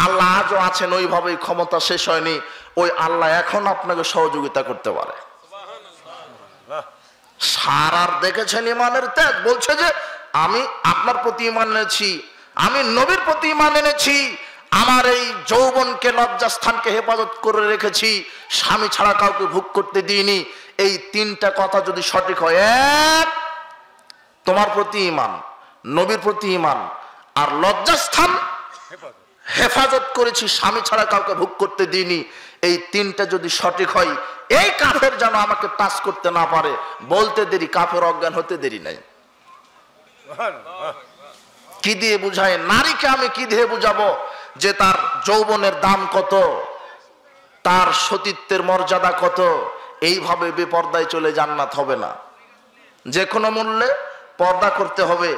আল্লাহ আজও আছেন, ওইভাবেই ক্ষমতা শেষ হয়নি, ওই আল্লাহ এখন আপনাকে সহযোগিতা করতে পারে। সারার দেখেছেন ইমানের ত্যাগ, বলছে যে আমি আপনার প্রতি ইমান এনেছি, আমি নবীর প্রতি ইমান এনেছি, আমার এই যৌবনকে লজ্জাস্থানকে হেফাজত করে রেখেছি, স্বামী ছাড়া কাউকে ভোগ করতে দিইনি। এই তিনটা কথা যদি সঠিক হয়, এক তোমার প্রতি ইমান, নবীর প্রতি ইমান, আর লজ্জাস্থান হেফাজত করেছি, স্বামী ছাড়া কাউকে ভোগ করতে দিইনি, এই তিনটা যদি সঠিক হয়, এই কাফের যেন আমাকে টাচ করতে না পারে। বলতে দেরি, কাফের অজ্ঞান হতে দেরি নাই। কি দিয়ে বুঝায় নারীকে? আমি কি দিয়ে বুঝাবো যে তার যৌবনের দাম কত, তার সতীত্বের মর্যাদা কত? এইভাবে বেপর্দায় চলে জান্নাত হবে না। যে কোনো মূল্যে পর্দা করতে হবে।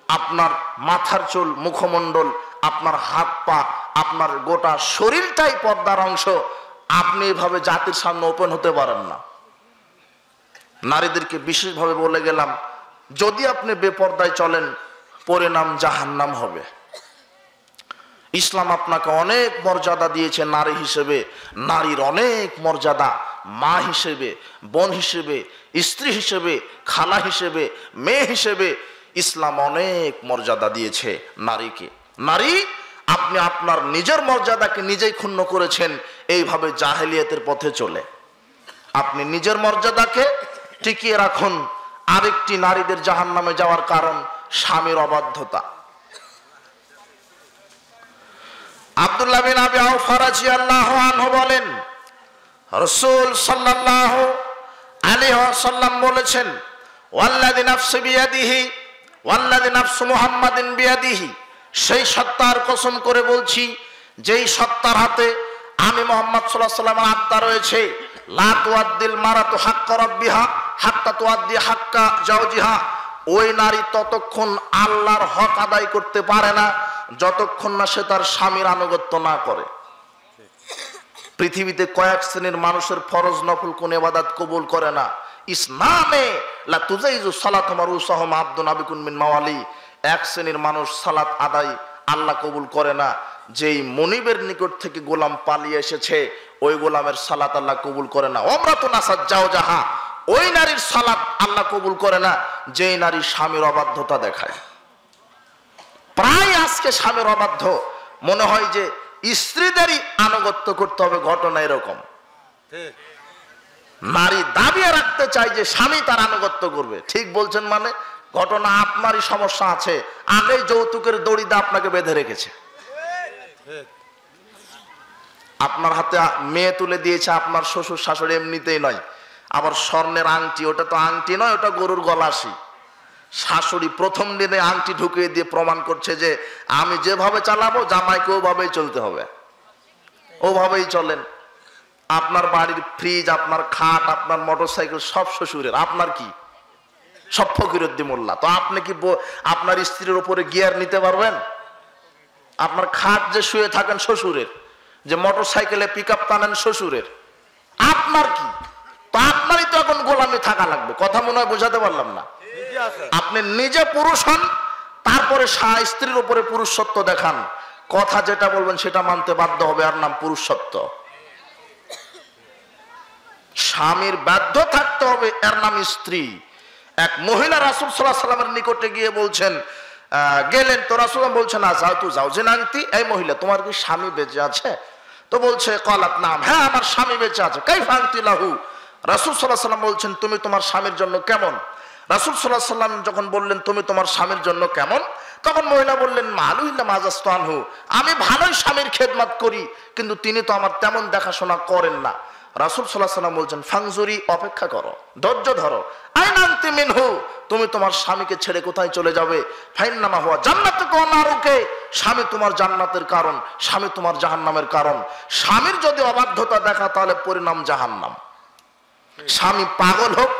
আপনার মাথার চুল, মুখমণ্ডল, আপনার হাত পা, আপনার গোটা শরীরটাই পর্দার অংশ। আপনি এভাবে জাতির সামনে ওপেন হতে পারেন না। নারীদেরকে বিশেষভাবে বলে গেলাম, যদি আপনি বেপর্দায় চলেন, পরিণাম জাহান্নাম হবে। ইসলাম আপনাকে অনেক মর্যাদা দিয়েছে নারী হিসেবে, নারীর অনেক মর্যাদা, মা হিসেবে, বোন হিসেবে, স্ত্রী হিসেবে, খালা হিসেবে, মেয়ে হিসেবে ইসলাম অনেক মর্যাদা দিয়েছে নারীকে। নারী, আপনি আপনার নিজের মর্যাদাকে নিজেই ক্ষুণ্ণ করেছেন এইভাবে জাহেলিয়াতের পথে চলে। আপনি নিজের মর্যাদাকে টিকিয়ে রাখুন। আরেকটি নারীদের জাহান্নামে যাওয়ার কারণ স্বামীর অবাধ্যতা। আব্দুল্লাহ বিন আবি আওফা রাদিয়াল্লাহু আনহু বলেন, রাসূল সাল্লাল্লাহু আলাইহি ওয়াসাল্লাম বলেছেন, ওয়াল্লাযী নাফসি বিয়াদিহি ওয়াল্লাযী নাফসু মুহাম্মাদিন বিয়াদিহি, সেই সত্তার কসম করে বলছি যেই সত্তার হাতে আমি মুহাম্মদ সাল্লাল্লাহু আলাইহি ওয়াসাল্লামের আত্মা রয়েছে, লা তুআদ্দিল মারাতু হাক্কা রাব্বিহা হাত্তা তুআদ্দি হাক্কা জাওজিহা, ওই নারী ততক্ষণ আল্লাহর হক আদায় করতে পারে না যতক্ষণ না সে তার স্বামীর আনুগত্য না করে। পৃথিবীতে কয়েক শ্রেণীর মানুষের ফরজ নফল কোন ইবাদত কবুল করে না। ইসলামে লা তুজাইজু সালাতু মারুসাহুম আব্দুন আবিকুন মিন মাওয়ালি, এক শ্রেণীর মানুষ সালাত আদায় আল্লাহ কবুল করে না। যেই মনিবের নিকট থেকে গোলাম পালিয়ে এসেছে, ওই গোলামের সালাত আল্লাহ কবুল করে না। ওমরাতুন আসাদ জাওজাহা, ওই নারীর সালাত আল্লাহ কবুল করে না যেই নারী স্বামীর অবাধ্যতা দেখায়। প্রায় আজকে স্বামীর অবাধ্য মনে হয় যে স্ত্রীদেরই আনুগত্য করতে হবে, ঘটনা এরকম। নারী দাবিয়ে রাখতে চায় যে স্বামী তার আনুগত্য করবে। ঠিক বলছেন মানে? ঘটনা আপনারই সমস্যা আছে, আগেই যৌতুকের দড়িতে আপনাকে বেঁধে রেখেছে। আপনার হাতে মেয়ে তুলে দিয়েছে আপনার শ্বশুর শাশুড়ি, এমনিতেই নয়, আবার স্বর্ণের আংটি, ওটা তো আংটি নয়, ওটা গরুর গলাশি। শাশুড়ি প্রথম দিনে আংটি ঢুকিয়ে দিয়ে প্রমাণ করছে যে আমি যেভাবে চালাবো জামাইকে ওভাবেই চলতে হবে, ওভাবেই চলেন। আপনার বাড়ির ফ্রিজ, আপনার খাট, আপনার মোটরসাইকেল সব শ্বশুরের, আপনার কি? সব ফকিরউদ্দিন মোল্লা। তো আপনি কি আপনার স্ত্রীর উপরে গিয়ার নিতে পারবেন? আপনার খাট যে শুয়ে থাকেন শ্বশুরের, যে মোটরসাইকেলে পিক আপ টানেন শ্বশুরের, আপনার কি? তো আপনারই তো এখন গোলামি থাকা লাগবে। কথা মনে হয় বোঝাতে পারলাম না? আপনি নিজে পুরুষ হন, তারপরে স্ত্রীর উপরে পুরুষত্ব দেখান। কথা যেটা বলবেন সেটা মানতে বাধ্য হবে, আর নাম পুরুষত্ব। স্বামীর বাধ্য থাকতে হবে, এর নাম স্ত্রী। এক মহিলা রাসূল সাল্লাল্লাহু আলাইহি ওয়াসাল্লামের নিকটে গিয়ে বলছেন, গেলেন তো রাসূল বলছেন, আযা তু যাওজিন আনতি, এই মহিলা তোমার কি স্বামী বেঁচে আছে? তো বলছে, ক্বালাত নাম, হ্যাঁ আমার স্বামী বেঁচে আছে। কাইফা আনতি লাহু, রাসূল সাল্লাল্লাহু আলাইহি ওয়াসাল্লাম বলছেন, তুমি তোমার স্বামীর জন্য কেমন? রাসূল সাল্লাল্লাহু আলাইহি ওয়াসাল্লাম যখন বললেন তুমি তোমার স্বামীর জন্য কেমন, তখন মহিলা বললেন, মালুইল্লা মাজাস্তু আনহু, আমি ভালোই স্বামীর খেদমত করি, কিন্তু তিনি তো আমার তেমন দেখাশোনা করেন না। রাসূল সাল্লাল্লাহু আলাইহি ওয়াসাল্লাম বলছেন, ফাংজুরি, অপেক্ষা করো, ধৈর্য ধরো, আইনা আনতি মিনহু, তুমি তোমার স্বামীকে ছেড়ে কোথায় চলে যাবে? ফাইন্নামা হুয়া জান্নাতুকা ওয়া নারুকা, স্বামী তোমার জান্নাতের কারণ, স্বামী তোমার জাহান্নামের কারণ। স্বামীর যদি অবাধ্যতা দেখা তাহলে পরিণাম জাহান্নাম। স্বামী পাগল হোক,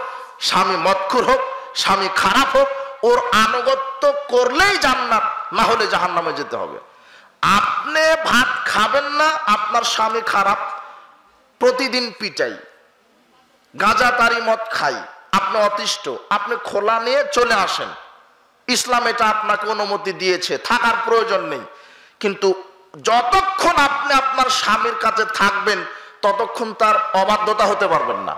স্বামী মদখুর হোক, স্বামী খারাপ হোক, ওর আনুগত্য করলেই জান্নাত, না হলে জাহান্নামে যেতে হবে। আপনি ভাত খাবেন না, আপনার স্বামী খারাপ, প্রতিদিন পিটাই, গাঁজা তারি মদ খাই, আপনি অতিষ্ঠ, আপনি খোলা নিয়ে চলে আসেন। ইসলাম এটা আপনাকে অনুমতি দিয়েছে, থাকার প্রয়োজন নেই। কিন্তু যতক্ষণ আপনি আপনার স্বামীর কাছে থাকবেন ততক্ষণ তার অবাধ্যতা হতে পারবেন না।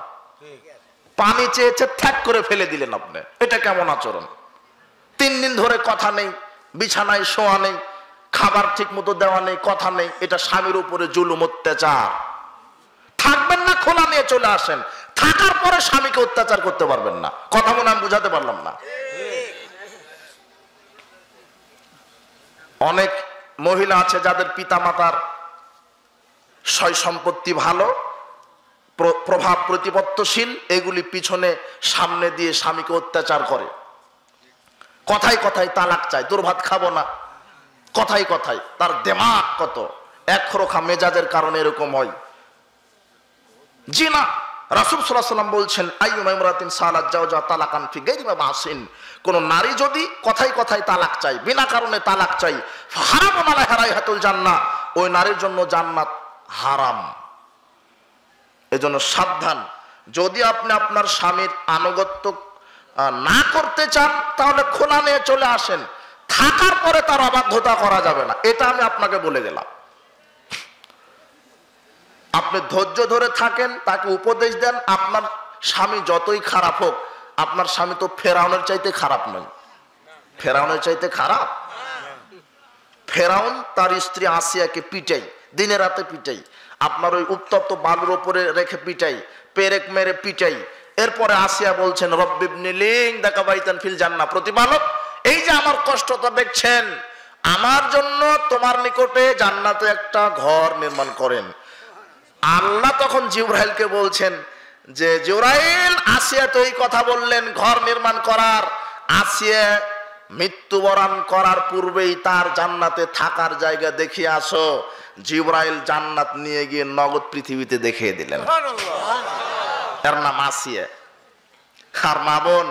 পানি চেয়েছে ত্যাগ করে ফেলে দিলেন আপনি, এটা কেমন আচরণ? 3 দিন ধরে কথা নেই, বিছানায় শোয়া নেই, খাবার ঠিক মতো দেওয়া নেই, কথা নেই, এটা স্বামীর উপরে জুলুম, অত্যাচার। থাকবেন না, খোলা নিয়ে চলে আসেন, থাকার পরে স্বামীকে অত্যাচার করতে পারবেন না। কথা মনে আমি বুঝাতে পারলাম না? অনেক মহিলা আছে যাদের পিতামাতার সয় সম্পত্তি ভালো, প্রভাব প্রতিপত্তশীল, এগুলি পিছনে সামনে দিয়ে স্বামীকে অত্যাচার করে, কথায় কথায় তালাক চায়, তোর ভাত খাবো না, কথায় কথায়। তার দেমাগ কত একরোখা মেজাজের কারণে এরকম হয়। জি না, রাসূল সাল্লাল্লাহু আলাইহি ওয়াসাল্লাম বলছেন আইয়ুমা ইমরাতিন সালাত জাওজা তালাকান ফি গায়রি মা বাসিন, কোন নারী যদি কথায় কথায় তালাক চায়, বিনা কারণে তালাক চায়, ফাহারামুন আলাইহা রাইহাতুল জান্নাহ, ওই নারীর জন্য জান্নাত হারাম। এজন্য সাবধান, যদি আপনি আপনার স্বামীর আনুগত্য না করতে চান তাহলে খোলা নিয়ে চলে আসেন, থাকার পরে তার অবাধ্যতা করা যাবে না, এটা আমি আপনাকে বলে গেলাম। আপনি ধৈর্য ধরে থাকেন, তাকে উপদেশ দেন। আপনার স্বামী যতই খারাপ হোক, আপনার স্বামী তো ফেরাউনের চাইতে খারাপ নয়। ফেরাউনের চাইতে খারাপ? ফেরাউন তার স্ত্রী আসিয়াকে পিটাই, দিনে রাতে পিটাই, আপনার ওই উত্তপ্ত বালুর উপরে রেখে পিটাই, পেরেক মেরে পিটাই। এরপরে আসিয়া বলছেন রব্বিবনি লিং দাকা বাইতান ফিল জান্নাহ, প্রতিপালক এই যে আমার কষ্টটা দেখছেন, আমার জন্য তোমার নিকটে জান্নাতে একটা ঘর নির্মাণ করেন। আল্লাহ তখন জিবরাইলকে বলছেন যে জিবরাইল, আসিয়া তো এই কথা বললেন ঘর নির্মাণ করার, আসিয়া মৃত্যুবরণ করার পূর্বেই তার জান্নাতে থাকার জায়গা দেখিয়ে আসো। জিবরাইল জান্নাত নিয়ে গিয়ে নগদ পৃথিবীতে দেখিয়ে দিলেন। এর নাম আসিয়া। আর মা বোন,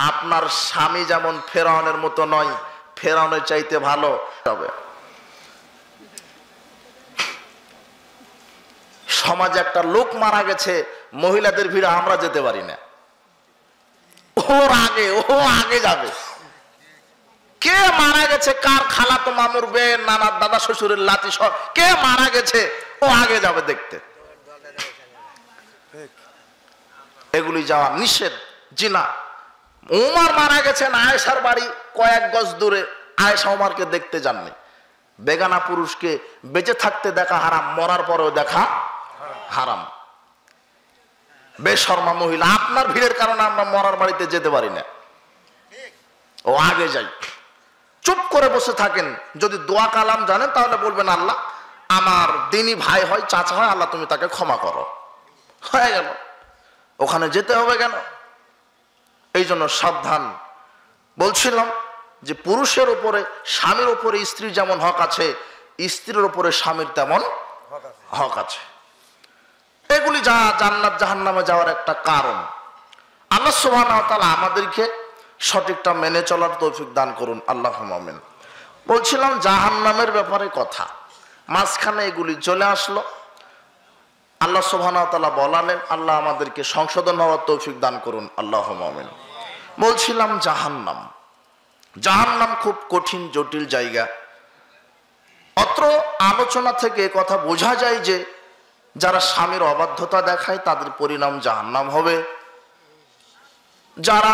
আপনার স্বামী যেমন ফেরাউনের মতো নয়, ফেরাউনের চাইতে ভালো হবে। সমাজে একটা লোক মারা গেছে, মহিলাদের ভিড়ে আমরা যেতে পারি না, ও আগে যাবে। কে মারা গেছে, কার খালাতো মামুর বে, নানার দাদা শ্বশুরের লাতি সব, কে মারা গেছে, ও আগে যাবে দেখতে। এগুলি যাওয়া নিষেধ। জিনা, উমার মারা গেছেন আয়েশার বাড়ি কয়েক গজ দূরে, আয়েশা উমারকে দেখতে যাননি। বেগানা পুরুষকে বেঁচে থাকতে দেখা হারাম, মরার পরেও দেখা হারাম। বেশর্মা মহিলা। আপনার ভিড়ের কারণে আমরা মরার বাড়িতে যেতে পারি না, ও আগে যাই। চুপ করে বসে থাকেন, যদি দোয়া কালাম জানেন তাহলে বলবেন আল্লাহ আমার দিনী ভাই হয়, চাচা হয়, আল্লাহ তুমি তাকে ক্ষমা করো, হয়ে গেল। ওখানে যেতে হবে কেন? এই জন্য সাবধান। বলছিলাম যে পুরুষের উপরে, স্বামীর উপরে স্ত্রীর যেমন হক আছে, স্ত্রীর উপরে স্বামীর তেমন হক আছে। এগুলি যা জান্নাত জাহান্নামে যাওয়ার একটা কারণ। আল্লাহ সুবহানাহু ওয়া তাআলা আমাদেরকে সঠিকটা মেনে চলার তৌফিক দান করুন, আল্লাহুম্মা আমিন। বলছিলাম জাহান্নামের ব্যাপারে কথা, মাঝখানে এগুলি চলে আসলো। আল্লাহ সুবহানাহু ওয়া তাআলা বলালেন, আল্লাহ আমাদেরকে সংশোধন হওয়ার তৌফিক দান করুন, আল্লাহুম্মা আমিন। বলছিলাম জাহান্নাম, জাহান্নাম খুব কঠিন জটিল জায়গা। অত্র আলোচনা থেকে কথা বোঝা যায় যে যারা স্বামীর অবাধ্যতা দেখায় তাদের পরিণাম জাহান্নাম হবে। যারা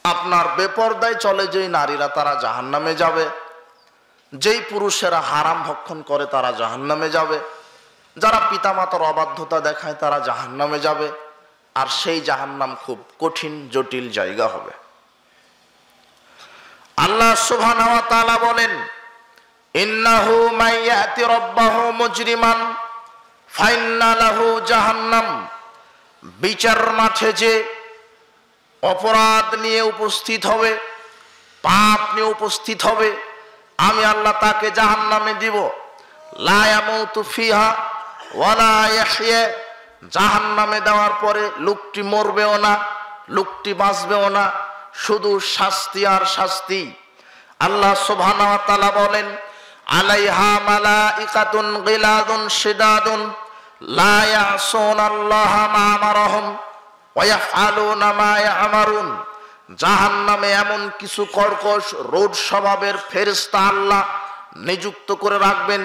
আপনার বেপরদায় চলে যেই নারীরা, তারা জাহান্নামে যাবে। যেই পুরুষেরা হারাম ভক্ষণ করে তারা জাহান্নামে যাবে। যারা পিতামাতার অবাধ্যতা দেখায় তারা জাহান্নামে যাবে। আর সেই জাহান্নাম খুব কঠিন জটিল জায়গা হবে। আল্লাহ সুবহানাহু ওয়া তাআলা বলেন, ইন্নাহু মাইয়াতি রাব্বাহু মুজরিমান ফাইন্না লাহু জাহান্নাম, বিচার মাঠে যে অপরাধ নিয়ে উপস্থিত হবে, পাপ নিয়ে উপস্থিত হবে, আমি আল্লাহ তাকে জাহান্নামে দিব। লা ইয়ামুতু ফিহা ওয়ালা ইয়াহইয়া, জাহান্নামে দেওয়ার পরে লোকটি মরবেও না, লোকটি বাঁচবেও না, শুধু শাস্তি আর শাস্তি। আল্লাহ সুবহানাহু ওয়া তাআলা বলেন, আলাইহা মালাইকাতুন গিলাদুন শিদাদুন লা ইয়াসুনাল্লাহা মা আমারহুম ওয়া ইয়াফআলুনা মা ইয়ামারুন। জাহান্নামে এমন কিছু কর্কশ রোড স্বভাবের ফেরেশতা আল্লাহ নিযুক্ত করে রাখবেন,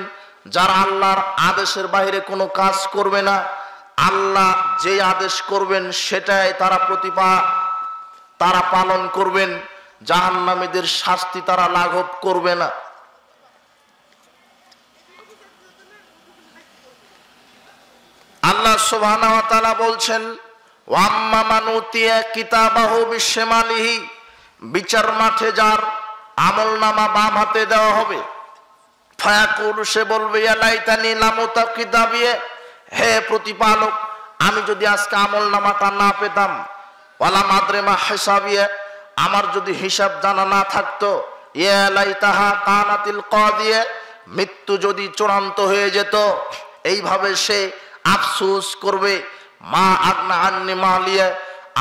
যারা আল্লাহর আদেশের বাইরে কোনো কাজ করবে না। আল্লাহ যে আদেশ করবেন সেটাই তারা পালন করবেন। জাহান্নামীদের শাস্তি তারা লাঘব করবে না। আল্লাহ সুবহানাহু ওয়া তাআলা বলছেন, ওয়াম্মা মান উতিয়া কিতাবাহু বিশিমালিহি, বিচার মাঠে যার আমলনামা বাম হাতে দেওয়া হবে, ফায়াকুলু, সে বলবে, ইয়া লাইতানি লাম উতা কিতাবিয়ে, হে প্রতিপালক, আমি যদি আজকে আমলনামাটা না পেতাম, ওয়ালা মাদরে মা হিসাবিয়ে, আমার যদি হিসাব জানা না থাকতো, ইয়া লাইতাহা কানাতিল কাদিয়ে, মৃত্যু যদি চূড়ান্ত হয়ে যেত। এইভাবে সে আফসোস করবে, মা আগনা আন্নি মালিয়া,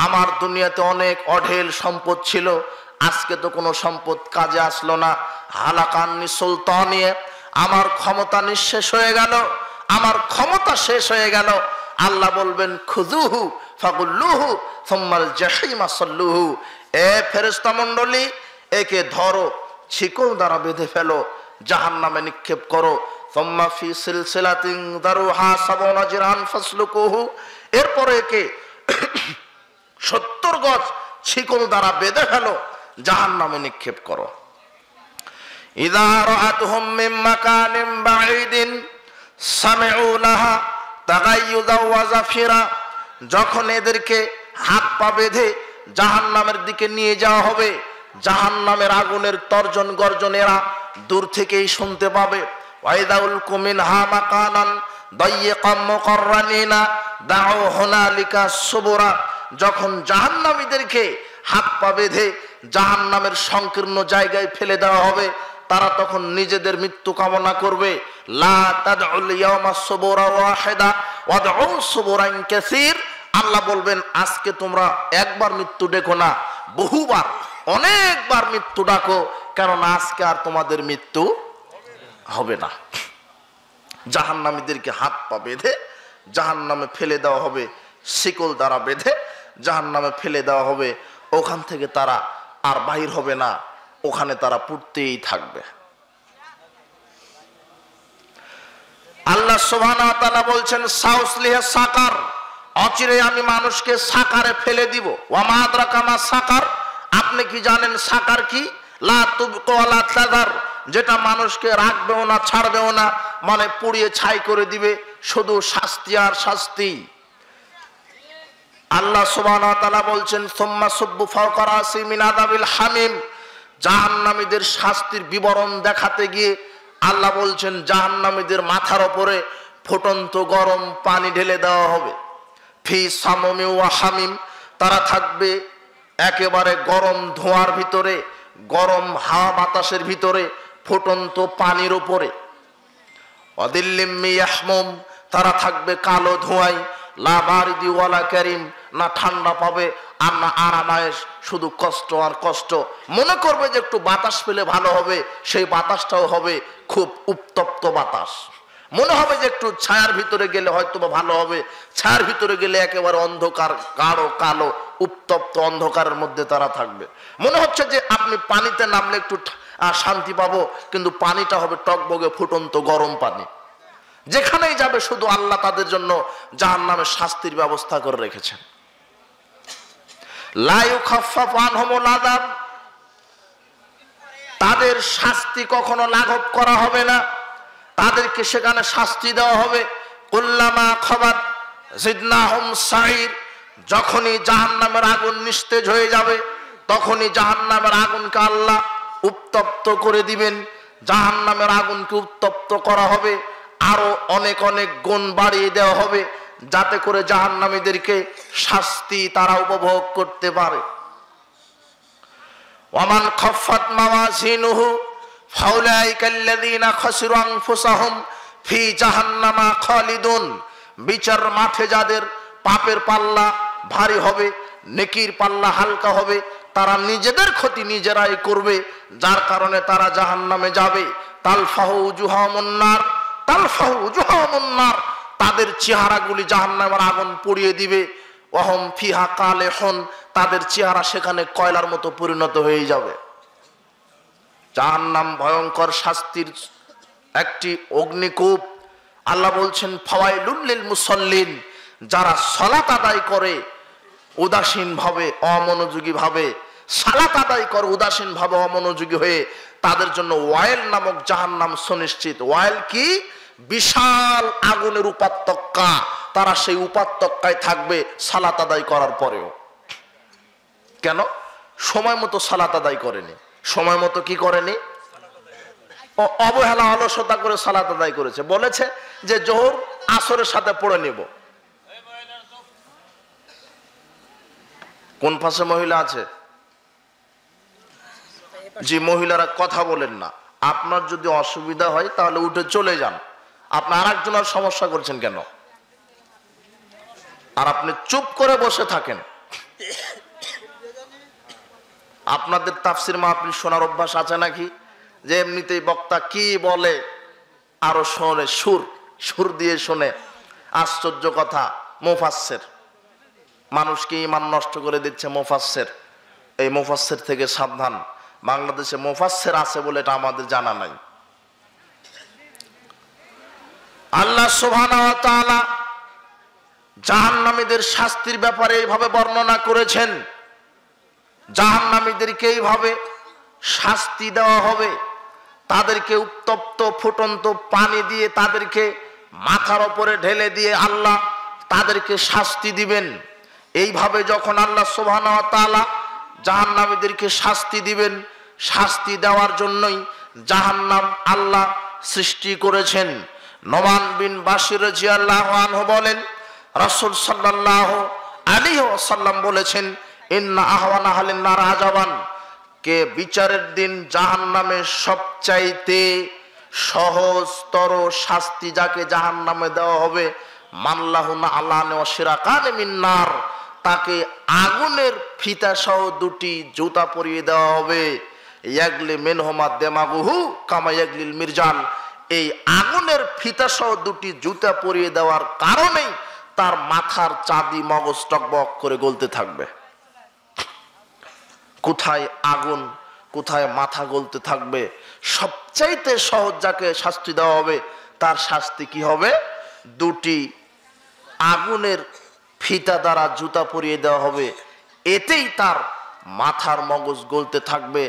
আমার দুনিয়াতে অনেক অঢেল সম্পদ ছিল, আজকে তো কোনো সম্পদ কাজে আসলো না। হালাকান্নি সুলতানিয়ে, আমার ক্ষমতা নিঃশেষ হয়ে গেল, আমার ক্ষমতা শেষ হয়ে গেল। আল্লাহ বলবেন, খুযুহু ফাগুল্লুহু সুম্মাল জাহিমা সাল্লুহু, এ ফেরেশতা মণ্ডলী, একে ধরো, শিকল দ্বারা বেঁধে ফেলো, জাহান্নামে নিক্ষেপ করো। সুম্মা ফি সিলসিলাতিন দারুহা সাবউনা জিরআন ফাসলুকুহু, এরপরে একে 70 গজ শিকল দ্বারা বেঁধে ফেলো, জাহান্নামে নিক্ষেপ করো। ইযা রাআতুহুম মিন মাকানিন বাঈদিন সামিউ লাহা তাগায়্যুযা ওয়া জাফিরা, যখন এদেরকে হাত পা বেঁধে জাহান্নামের দিকে নিয়ে যাওয়া হবে, জাহান্নামের আগুনের তর্জন গর্জন এরা দূর থেকেই শুনতে পাবে। ওয়াইদা উলকু মিনহা মাকানান দায়্যিকাম মুকাররানিনা দাউ হুনালিকা সুবুরা, যখন জাহান্নামীদেরকে হাত পা বেঁধে জাহান্নামের সংকীর্ণ জায়গায় ফেলে দেওয়া হবে, তারা তখন নিজেদের মৃত্যু কামনা করবে। লা তাদউল ইয়াওমা সুবুরা ওয়াহিদা ওয়াদউ সুবুরান কাসীর, আল্লাহ বলবেন, আজকে তোমরা একবার মৃত্যু ডেকো না, বহুবার, অনেকবার মৃত্যু ডাকো, কারণ আজকে আর তোমাদের মৃত্যু হবে না। জাহান্নামীদেরকে হাত পা বেঁধে জাহান্নামে ফেলে দেওয়া হবে, শিকল দ্বারা বেঁধে জাহান্নামে ফেলে দেওয়া হবে। ওখান থেকে তারা আর বাহির হবে না, ওখানে তারা পুড়তেই থাকবে। আল্লাহ সুবহানাহু ওয়া তাআলা বলছেন, সাউসলিহা সাকার, অচিরে আমি মানুষকে সাকারে ফেলে দিব। ওয়া মা আদরাকা মা সাকার, আপনি কি জানেন সাকার কি? লা তুবকু ওয়ালা তাযার, যেটা মানুষকে রাখবেও না ছাড়বেও না, মানে পুড়িয়ে ছাই করে দিবে, শুধু শাস্তি আর শাস্তি। আল্লাহ সুবহানাহু ওয়া তাআলা বলছেন, সুম্মা সুব্বু ফাওকা রাসি মিন আযাবিল হামিম, জাহান্নামীদের শাস্তির বিবরণ দেখাতে গিয়ে আল্লাহ বলছেন, জাহান্নামীদের মাথার উপরে ফুটন্ত গরম পানি ঢেলে দেওয়া হবে। ফি সামমি ওয়া হামিম, তারা থাকবে একেবারে গরম ধোঁয়ার ভিতরে, গরম হাওয়া বাতাসের ভিতরে, ফুটন্ত পানির উপরে। ওয়াদিল্লিম মিয়াহমুম, তারা থাকবে কালো ধোঁয়ায়। লা বারিদি ওয়ালা কারিম, না ঠান্ডা পাবে আর না আরামায়েশ, শুধু কষ্ট আর কষ্ট। মনে করবে যে একটু বাতাস পেলে ভালো হবে, সেই বাতাসটাও হবে খুব উত্তপ্ত বাতাস। মনে হবে যে একটু ছায়ার ভিতরে গেলে হয়তো বা ভালো হবে, ছায়ার ভিতরে গেলে একেবারে অন্ধকার, গাঢ় কালো উত্তপ্ত অন্ধকারের মধ্যে তারা থাকবে। মনে হচ্ছে যে আপনি পানিতে নামলে একটু শান্তি পাবো, কিন্তু পানিটা হবে টকবগে ফুটন্ত গরম পানি। যেখানেই যাবে শুধু আল্লাহ তাদের জন্য জাহান্নামের শাস্তির ব্যবস্থা করে রেখেছেন। লা ইউখাফফাফু আনহুমুল আযাব, তাদের শাস্তি কখনো লাঘব করা হবে না, তাদেরকে সেখানে শাস্তি দেওয়া হবে। কুল্লামা খাবাত জিদনাহুম সাঈর, যখনই জাহান্নামের আগুন নিস্তেজ হয়ে যাবে, তখনই জাহান্নামের আগুনকে আল্লাহ উত্তপ্ত করে দিবেন। জাহান্নামের আগুনকে উত্তপ্ত করা হবে, আরো অনেক অনেক গুণ বাড়িয়ে দেওয়া হবে, যাতে করে জাহান্নামীদেরকে শাস্তি তারা উপভোগ করতে পারে। ওয়ামান খাফফাত মাওয়াজিনুহু ফাউলাইকাল্লাযীনা খাসিরু আনফুসাহুম ফি জাহান্নামা খালিদুন, বিচার মাঠে যাদের পাপের পাল্লা ভারী হবে, নেকির পাল্লা হালকা হবে, তারা নিজেদের ক্ষতি নিজেরাই করবে, যার কারণে তারা জাহান্নামে যাবে। তালফাহু উজুহাহুমুন নার, তালফাহু উজুহাহুমুন নার, তাদের চেহারাগুলি জাহান্নামের আগুন পুড়িয়ে দিবে। ওয়াহুম ফিহা কালেহুন, তাদের চেহারা সেখানে কয়লার মতো পরিণত হয়ে যাবে। জাহান্নাম ভয়ঙ্কর শাস্তির একটি অগ্নিকূপ। আল্লাহ বলছেন ফাওয়াইলুল লিল মুসাল্লিন, যারা সালাত আদায় করে উদাসীন ভাবে অমনোযোগী ভাবে, সালাত আদায় করে উদাসীন ভাবে অমনোযোগী হয়ে, তাদের জন্য ওয়াইল নামক জাহান্নাম সুনিশ্চিত। ওয়াইল কি? বিশাল আগুনের উপত্যকা, তারা সেই উপত্যকায় থাকবে সালাত আদায় করার পরেও। কেন? সময় মতো সালাত আদায় করেনি। সময় মতো কি করেনি? অবহেলা অলসতা করে সালাত আদায় করেছে। বলেছে যে জোহর আসরের সাথে পড়ে নিব। কোন পাশে মহিলা আছে? জি, মহিলারা কথা বলেন না। আপনার যদি অসুবিধা হয় তাহলে উঠে চলে যান। আপনি আর একজনের সমস্যা করছেন কেন? আর আপনি চুপ করে বসে থাকেন। আপনাদের তাফসির মাহফিল শোনার অভ্যাস আছে নাকি? যে এমনিতেই বক্তা কি বলে আরো শোনে, সুর দিয়ে শোনে। আশ্চর্য কথা, মুফাসসির মানুষকে ঈমান নষ্ট করে দিচ্ছে। মুফাসসির, এই মুফাসসির থেকে সাবধান। বাংলাদেশে মুফাসসির আছে বলে এটা আমাদের জানা নাই। আল্লাহ সুবহানাহু ওয়া তাআলা জাহান্নামীদের শাস্তির ব্যাপারে এইভাবে বর্ণনা করেছেন। জাহান্নামীদেরকে এইভাবে শাস্তি দেওয়া হবে। তাদেরকে উত্তপ্ত ফুটন্ত পানি দিয়ে তাদেরকে মাথার উপরে ঢেলে দিয়ে আল্লাহ তাদেরকে শাস্তি দিবেন। এইভাবে যখন আল্লাহ সুবহানাহু ওয়া তাআলা জাহান্নামীদেরকে শাস্তি দিবেন, শাস্তি দেওয়ার জন্যই জাহান্নাম আল্লাহ সৃষ্টি করেছেন। নোমান বিন বাশির রাদিয়াল্লাহু আনহু বলেন, রাসূল সাল্লাল্লাহু আলাইহি ওয়াসাল্লাম বলেছেন, ইন্না আহওয়ানা আহলিন নার আযাবান, কে বিচারের দিন জাহান্নামে সবচাইতে সহজতর শাস্তি যাকে জাহান্নামে দেওয়া হবে, মাল্লাহুনা আলানে ওয়া শিরাকানে মিন নার, তাকে আগুনের ফিতা সহ দুটি জুতা পরিয়ে দেওয়া হবে। ইয়াগলি মিনহুমা দিমাগুহু কামা ইয়াগলিল মিরজান, এই আগুনের ফিতা সহ দুটি জুতা পরিয়ে দেওয়ার কারণেই তার মাথার চাঁদি মগজ টকবক করে গলতে থাকবে। কোথায় আগুন, কোথায় মাথা গলতে থাকবে। সবচাইতে সহজ যাকে শাস্তি দেওয়া হবে তার শাস্তি কি হবে? দুটি আগুনের ফিতা দ্বারা জুতা পরিয়ে দেওয়া হবে। এতেই তার মাথার মগজ গলতে থাকবে,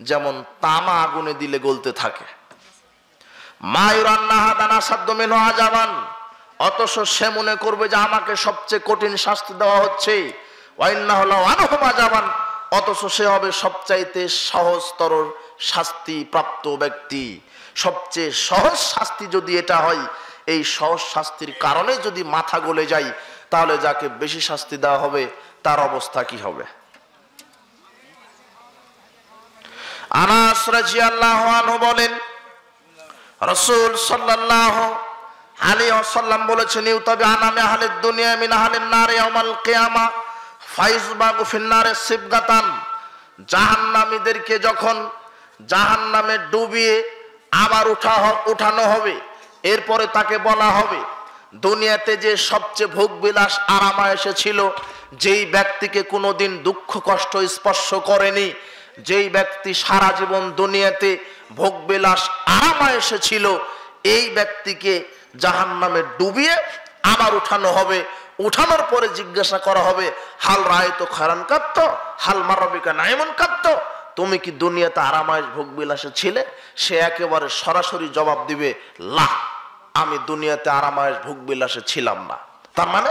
যেমন তামা আগুনে দিলে গলতে থাকে। আজাবান, অথচ সে মনে করবে যে আমাকে সবচেয়ে কঠিন শাস্তি দেওয়া হচ্ছে। আজাবান, অথচ সে হবে সবচাইতে সহজতর শাস্তি প্রাপ্ত ব্যক্তি। সবচেয়ে সহজ শাস্তি যদি এটা হয়, এই সহজ শাস্তির কারণে যদি মাথা গলে যায়, তাহলে যাকে বেশি শাস্তি দেওয়া হবে তার অবস্থা কি হবে? আনাস রাদিয়াল্লাহু আনহু বলেন, রাসূল সাল্লাল্লাহু আলাইহি ওয়াসাল্লাম বলেছেন, ইউতাবি আনামে আহলিদ দুনিয়া মিন আহলিন নার ইয়াউমাল কিয়ামা ফাইজবাগু ফিন নারে সিবগাতান, জাহান্নামীদেরকে যখন জাহান্নামে ডুবিয়ে আবার উঠানো হবে, এরপরে তাকে বলা হবে দুনিয়াতে যে সবচেয়ে ভোগবিলাস আরামায়েশে ছিল, যেই ব্যক্তিকে কোনোদিন দুঃখ কষ্ট স্পর্শ করেনি, যেই ব্যক্তি সারা জীবন দুনিয়াতে ভোগবিলাস আরামায়েশে ছিল, এই ব্যক্তিকে জাহান্নামে ডুবিয়ে আবার উঠানো হবে। উঠানোর পরে জিজ্ঞাসা করা হবে, হাল রায়তো খারান কাত্ত হাল মারাবিকা নাইমন কাত্ত, তুমি কি দুনিয়াতে আরামায়েশ ভোগবিলাসে ছিলে? সে একেবারে সরাসরি জবাব দিবে, লা, আমি দুনিয়াতে আরামায়েশ ভোগবিলাসে ছিলাম না। তার মানে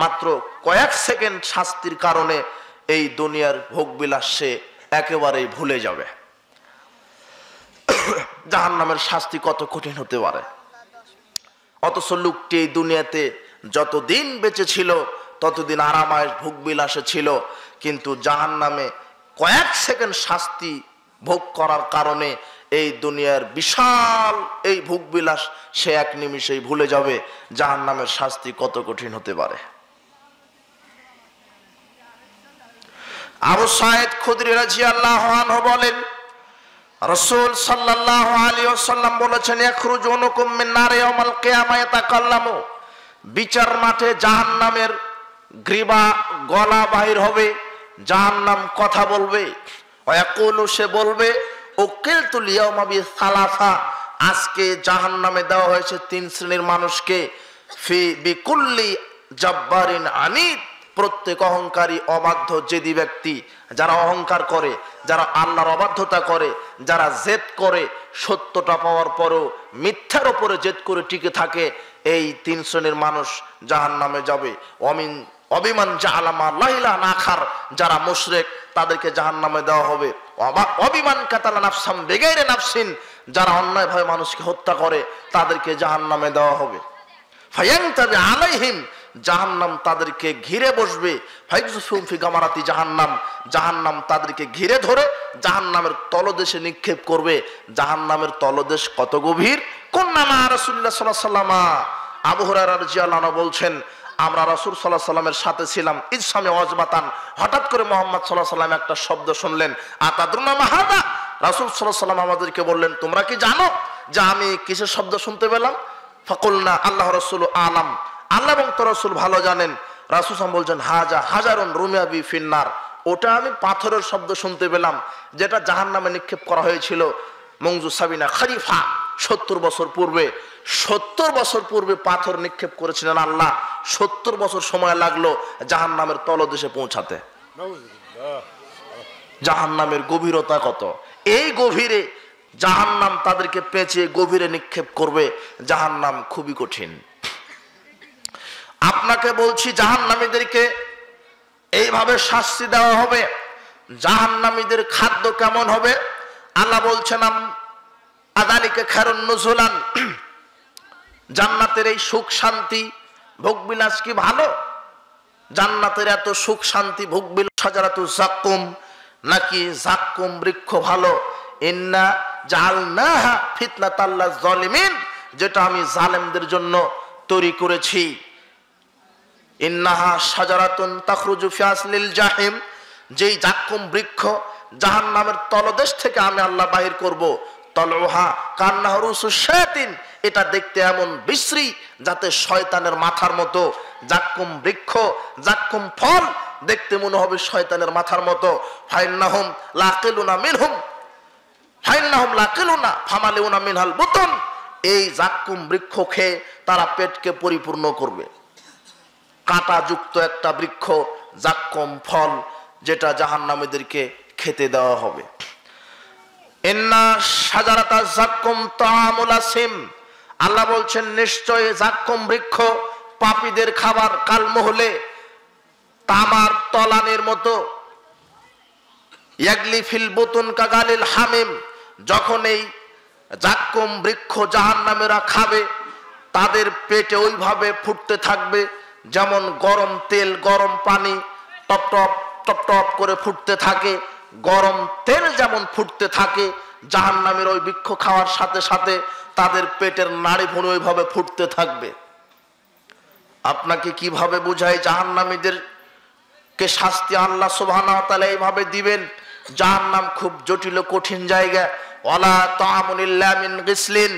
মাত্র কয়েক সেকেন্ড শাস্তির কারণে এই দুনিয়ার ভোগবিলাস সে একেবারেই ভুলে যাবে। জাহান্নামের শাস্তি কত কঠিন হতে পারে। অথচ লোকটি এই দুনিয়াতে যতদিন বেঁচে ছিল ততদিন আরামায়েশ ভোগবিলাসে ছিল, কিন্তু জাহান্নামে কয়েক সেকেন্ড শাস্তি ভোগ করার কারণে এই দুনিয়ার বিশাল এই ভোগবিলাস সে এক নিমিষেই ভুলে যাবে। জাহান্নামের শাস্তি কত কঠিন হতে পারে। আবু সাঈদ খুদরি রাদিয়াল্লাহু আনহু বলেন, রাসূল সাল্লাল্লাহু আলাইহি ওয়াসাল্লাম বলেছেন, ইয়াখরুজুনুকুম মিন নারি ইয়াউমাল কিয়ামা ইয়াতাকাল্লামু, বিচার মাঠে জাহান্নামের গ্রীবা গলা বাহির হবে, জাহান্নাম কথা বলবে, ওয়াকুলু সে বলবে উকিলতুল ইয়াউমা বিসালাসা, আজকে জাহান্নামে দেওয়া হয়েছে তিন শ্রেণীর মানুষকে, ফি বিকুল্লি জাব্বারিন আনিদ, প্রত্যেক অহংকারী অবাধ্য জেদি ব্যক্তি, যারা অহংকার করে, যারা আল্লাহর অবাধ্যতা করে, যারা জেদ করে, সত্যটা পাওয়ার পরও মিথ্যার উপরে জেদ করে টিকে থাকে, এই তিন শ্রেণীর মানুষ জাহান্নামে যাবে। অবিমান জাআলামা লাইলা নাখার, যারা মুশরিক তাদেরকে জাহান্নামে দেওয়া হবে। অবিমান কাতালা নাফসাম বিগাইরি নাফসিন, যারা অন্যায়ভাবে মানুষকে হত্যা করে তাদেরকে জাহান্নামে দেওয়া হবে। ফায়ানতাবি আলাইহিম, জাহান্নাম তাদেরকে ঘিরে বসবে। ফাইজুফুম ফি গামারাতি জাহান্নাম, জাহান্নাম তাদেরকে ঘিরে ধরে জাহান্নামের তলদেশে নিক্ষেপ করবে। জাহান্নামের তলদেশ কত গভীর! কুন্না মা রাসূলুল্লাহ সাল্লাল্লাহু আলাইহি ওয়াসাল্লাম, আবু হুরায়রা রাদিয়াল্লাহু আনহু বলছেন, আমরা রাসূল সাল্লাল্লাহু আলাইহি ওয়াসাল্লামের সাথে ছিলাম। ইসসামে ওয়াজবাতান, হঠাৎ করে মুহাম্মদ সাল্লাল্লাহু আলাইহি ওয়াসাল্লাম একটা শব্দ শুনলেন। আতাদরুনা মা হাদা, রাসূল সাল্লাল্লাহু আলাইহি ওয়াসাল্লাম আমাদেরকে বললেন, তোমরা কি জানো যে আমি কিসের শব্দ শুনতে পেলাম? ফাকুলনা আল্লাহ রাসূলু আলাম, আল্লাহ এবং তার রাসূল ভালো জানেন। রাসূল সাল্লাল্লাহু আলাইহি ওয়াসাল্লাম বলছেন, হাজা হাজারুন রুমিয়া বি ফিন্নার, ওটা আমি পাথরের শব্দ শুনতে পেলাম, যেটা জাহান্নামে নিক্ষেপ করা হয়েছিল মংজু সাবিনা খরিফা, 70 বছর পূর্বে। 70 বছর পূর্বে পাথর নিক্ষেপ করেছিলেন আল্লাহ, 70 বছর সময় লাগলো জাহান্নামের তলদেশে পৌঁছাতে। জাহান্নামের গভীরতা কত! এই গভীরে জাহান্নাম তাদেরকে পেঁচিয়ে গভীরে নিক্ষেপ করবে। জাহান্নাম খুবই কঠিন। আপনাকে বলছি, জাহান্নামীদেরকে এইভাবে শাস্তি দেওয়া হবে। জাহান্নামীদের খাদ্য কেমন হবে? আল্লাহ বলছেন, আযালিকা খায়রুন নুজুলান, জান্নাতের এই সুখ শান্তি ভোগবিলাস কি ভালো? জান্নাতের এত সুখ শান্তি ভোগবিলাস শাজারাতু যাক্কুম, নাকি যাক্কুম বৃক্ষ ভালো? ইন্না জাআলনাহা ফিতনাতাল লিয-যালিমিন, যেটা আমি জালেমদের জন্য তৈরি করেছি। ইন্নাহা শাজারাতুন তাখরুজু ফি আসলিল জাহিম, যেই যাক্কুম বৃক্ষ জাহান্নামের তলদেশ থেকে আমি আল্লাহ বাহির করব। তলউহা কান্নাহু রুসুশ শায়াতিন, এটা দেখতে এমন বিশ্রী যাতে শয়তানের মাথার মতো। যাক্কুম বৃক্ষ, যাক্কুম ফল দেখতে মনে হবে শয়তানের মাথার মতো। ফাইন্নাহুম লাকিলুনা মিনহুম ফাইন্নাহুম লাকিলুনা ফামালিউনা মিনহাল বুতুন, এই যাক্কুম বৃক্ষ খেয়ে তারা পেটকে পরিপূর্ণ করবে। কাঁটাযুক্ত একটা বৃক্ষ, যাক্কুম ফল, যেটা জাহান্নামীদেরকে খেতে দেওয়া হবে। ইন্না শাজারাতা যাক্কুম তাআমুল আসিম, আল্লাহ বলছেন নিশ্চয় যাক্কুম বৃক্ষ পাপীদের খাবার। কালমুহলে, তামার তলানের মতো। ইয়াগলি ফিল বুতুন কাগালিল হামিম, যখন এই যাক্কুম বৃক্ষ জাহান্নামীরা খাবে তাদের পেটে ওইভাবে ফুটতে থাকবে যেমন গরম তেল, গরম পানি টপ টপ টপ টপ করে ফুটতে থাকে। গরম তেল যেমন ফুটতে থাকে, জাহান্নামীর ওই বৃক্ষ খাওয়ার সাথে সাথে তাদের পেটের নাড়ি ভুঁড়ি ওইভাবে ফুটতে থাকবে। আপনাকে কিভাবে বুঝাই জাহান্নামীদের কে শাস্তি আল্লাহ সুবহানাহু ওয়া তাআলা এইভাবে দিবেন? জাহান্নাম খুব জটিল ও কঠিন জায়গা। ওয়ালা তাআমুন ইল্লা মিন গিসলিন,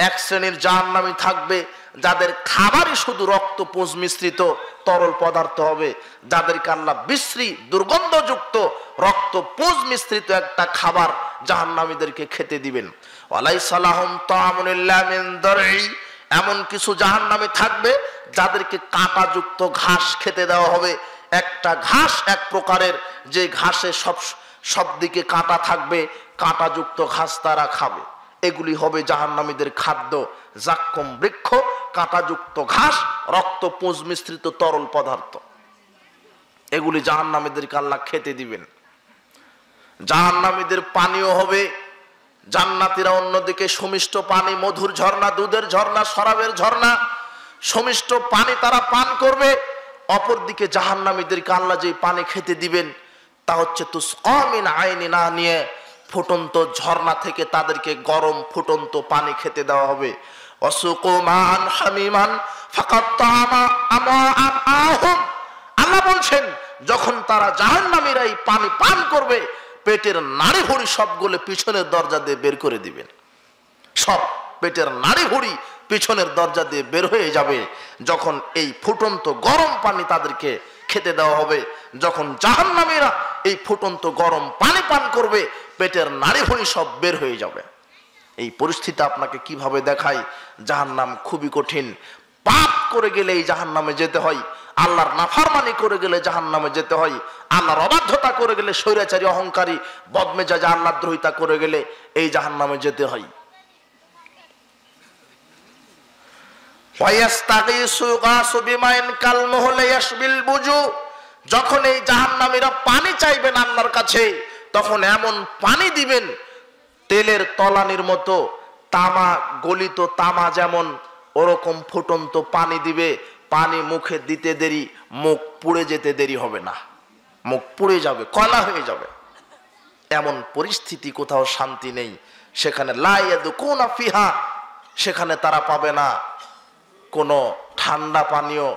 এক শ্রেণীর জাহান্নামী থাকবে যাদের খাবারই শুধু রক্ত পুঁজ মিশ্রিত তরল পদার্থ হবে, যাদেরকে আল্লাহ বিশ্রী দুর্গন্ধযুক্ত রক্ত পুঁজ মিশ্রিত একটা খাবার জাহান্নামীদেরকে খেতে দিবেন। ওয়ালাইসা লাহুম তাআমুন ইল্লা মিন দারই, এমন কিছু জাহান্নামী থাকবে যাদেরকে কাঁটাযুক্ত ঘাস খেতে দেওয়া হবে। একটা ঘাস এক প্রকারের, যে ঘাসে সব দিকে কাঁটা থাকবে, কাঁটাযুক্ত ঘাস তারা খাবে। এগুলি হবে জাহান্নামীদের খাদ্য। যাক্কুম বৃক্ষ, কাঁটাযুক্ত ঘাস, রক্ত পুঁজ মিশ্রিত তরল পদার্থ, এগুলি জাহান্নামীদেরকে আল্লাহ খেতে দিবেন। জাহান্নামীদের পানীয় হবে, জান্নাতীরা অন্যদিকে সুমিষ্ট পানি, মধুর ঝর্ণা, দুধের ঝর্ণা, শরাবের ঝর্ণা, সুমিষ্ট পানি তারা পান করবে। অপরদিকে জাহান্নামীদেরকে আল্লাহ যে পানি খেতে দিবেন তা হচ্ছে তুসকা মিন আইনিন আনিয়া, ফুটন্ত ঝর্ণা থেকে তাদেরকে গরম ফুটন্ত পানি খেতে দেওয়া হবে। ওয়াসুকু মান হামিমান ফাকাত্তামা আমাআহুম, আল্লাহ বলছেন যখন তারা জাহান্নামীরা এই পানি পান করবে, পেটের নাড়ি ভুঁড়ি সবগুলো পিছনের দরজা দিয়ে বের করে দিবেন। সব পেটের নাড়ি ভুঁড়ি পিছনের দরজা দিয়ে বের হয়ে যাবে। যখন এই ফুটন্ত গরম পানি তাদেরকে খেতে দেওয়া হবে, যখন জাহান্নামীরা এই ফুটন্ত গরম পানি পান করবে, পেটের নাড়িভুঁড়ি সব বের হয়ে যাবে। এই পরিস্থিতি আপনাকে কিভাবে দেখায় জাহান্নাম খুবই কঠিন। পাপ করে গেলে এই জাহান্নামে যেতে হয়, আল্লাহর নাফরমানি করে গেলে জাহান্নামে যেতে হয়, আল্লাহর অবাধ্যতা করে গেলে, স্বৈরাচারী অহংকারী বদমেজাজে আল্লাহর দ্রোহিতা করে গেলে এই জাহান্নামে যেতে হয়। যখন এই জাহান্নামীরা পানি চাইবেন আল্লাহর কাছে, তখন এমন পানি দিবেন তেলের তলানির মতো, তামা গলিত তামা যেমন ওরকম ফুটন্ত পানি দিবে। পানি মুখে দিতে দেরি, মুখ পুড়ে যেতে দেরি হবে না, মুখ পুড়ে যাবে, কয়লা হয়ে যাবে। এমন পরিস্থিতি, কোথাও শান্তি নেই সেখানে। লা ইয়াদুকুনা ফিহা, সেখানে তারা পাবে না কোনো ঠান্ডা পানীয়,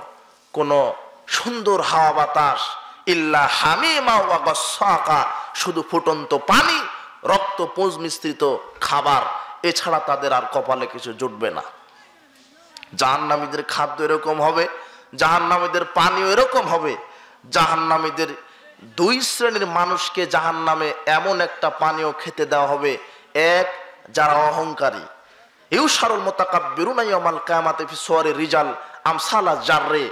কোনো সুন্দর হাওয়া বাতাস, ইল্লা হামিমা ওয়া গাসসাকা, শুধু ফুটন্ত পানি, রক্ত পুঁজ মিশ্রিত খাবার, এছাড়া তাদের আর কপালে কিছু জুটবে না। জাহান্নামীদের খাদ্য এরকম হবে, জাহান্নামীদের পানীয় এরকম হবে। জাহান্নামীদের দুই শ্রেণীর মানুষকে জাহান্নামে এমন একটা পানীয় খেতে দেওয়া হবে। এক, যারা অহংকারী, ইউশারুল মুতাকাব্বিরুনা ইয়াউমাল কিয়ামাতি ফি সুওয়ারি রিজাল আমসালা জাররে,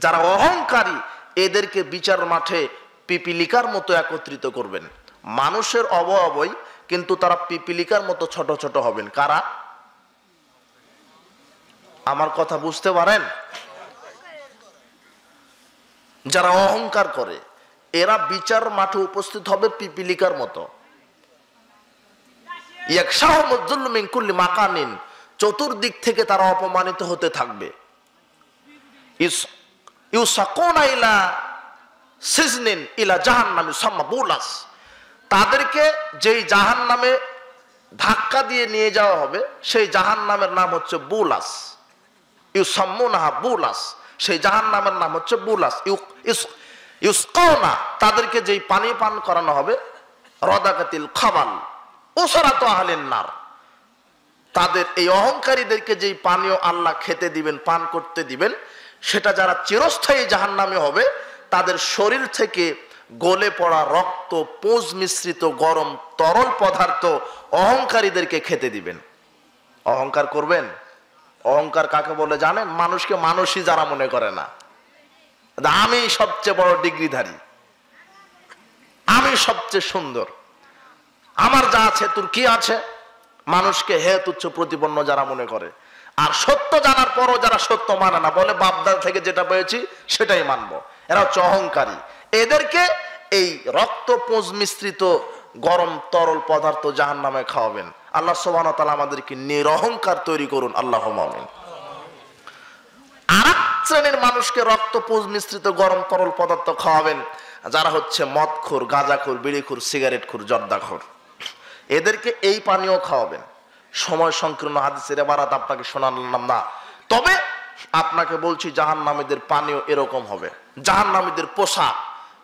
যারা অহংকারী এদেরকে বিচার মাঠে পিপিলিকার মতো একত্রিত করবেন। মানুষের অবয়বই, কিন্তু তারা পিপিলিকার মতো ছোট ছোট হবেন। কারা? আমার কথা বুঝতে পারেন? যারা অহংকার করে এরা বিচার মাঠে উপস্থিত হবে পিপিলিকার মতো। ইয়াকশাহুমুয-যুল্লু মিন কুল্লি মাকানিন, চতুর্দিক থেকে তারা অপমানিত হতে থাকবে। ইউসাকুনা ইলা সিজনিন ইলা জাহান্নাম ইউসাম্মা বুলাস, তাদেরকে যেই জাহান্নামে ধাক্কা দিয়ে নিয়ে যাওয়া হবে সেই জাহান্নামের নাম হচ্ছে বুলাস। ইউসাম্মুনাহা বুলাস, সেই জাহান্নামের নাম হচ্ছে বুলাস। ইউসকাউনা, তাদেরকে যেই পানি পান করানো হবে, রদাকাতিল খাবাল উসরাত আহলিন নার, তাদের এই অহংকারীদেরকে যেই পানীয় আল্লাহ খেতে দিবেন, পান করতে দিবেন, সেটা যারা চিরস্থায়ী জাহান্নামে হবে তাদের শরীর থেকে গলে পড়া রক্ত পুঁজ মিশ্রিত গরম তরল পদার্থ অহংকারীদেরকে খেতে দিবেন। অহংকার করবেন? অহংকার কাকে বলে জানেন? মানুষকে মানুষই যারা মনে করে না, আমি সবচেয়ে বড় ডিগ্রিধারী, আমি সবচেয়ে সুন্দর, আমার যা আছে তোর কি আছে, মানুষকে হে তুচ্ছ প্রতিপন্ন যারা মনে করে। আর সত্য জানার পরও যারা সত্য মানে না, বলে বাপদাদা থেকে যেটা পেয়েছি সেটাই মানবো, এরা হচ্ছে অহংকারী। এদেরকে এই রক্ত পুঁজ মিশ্রিত গরম তরল পদার্থ জাহান্নামে খাওয়াবেন। আল্লাহ সুবহানাহু ওয়া তাআলা আমাদেরকে নিরহংকার তৈরি করুন, আল্লাহুম্মা আমিন। আরেক শ্রেণীর মানুষকে রক্ত পুঁজ মিশ্রিত গরম তরল পদার্থ খাওয়াবেন, যারা হচ্ছে মদখোর, গাঁজাখোর, বিড়িখোর, সিগারেটখোর, জর্দাখোর। এদেরকে এই পানীয় খাওয়াবেন। সময় সংকীর্ণ, হাদিসের ইবারাত আপনাকে শোনালাম না, তবে আপনাকে বলছি জাহান্নামীদের পানীয় এরকম হবে। জাহান্নামীদের পোশাক,